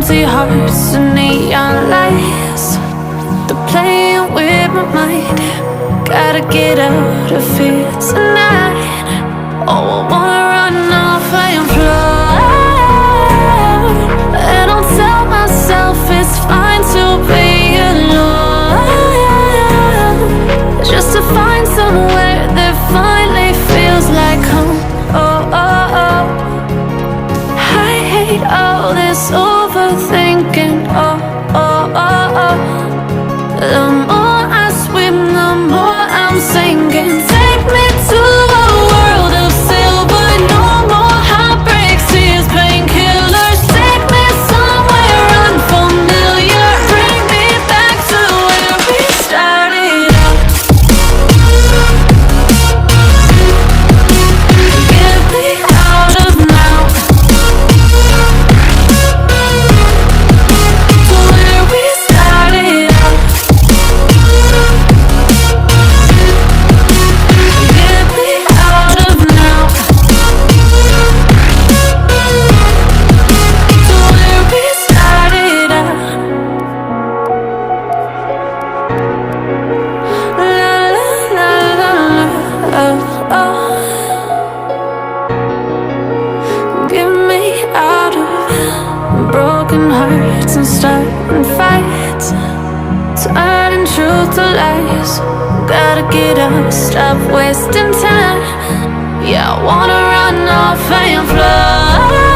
empty hearts and neon lights. They're playing with my mind. Gotta get out of here tonight. Oh, I wanna run off and fly. And I'll tell myself it's fine to be alone, just to find somewhere that finally feels like home. Oh, oh, oh. I hate all this overthinking. Oh, oh, oh, oh. The more I swim, the more I'm sinking. Take me to a world of silver. No more heartbreaks, tears, painkillers. Take me somewhere unfamiliar. Bring me back to where we started out. Get me out of now, to where we started out. Get me out of now, to where we started out. La la la la la, oh, oh. Get me out of broken hearts and starting fights, turning truth to lies. Gotta get up, stop wasting time. Yeah, I wanna run off and fly.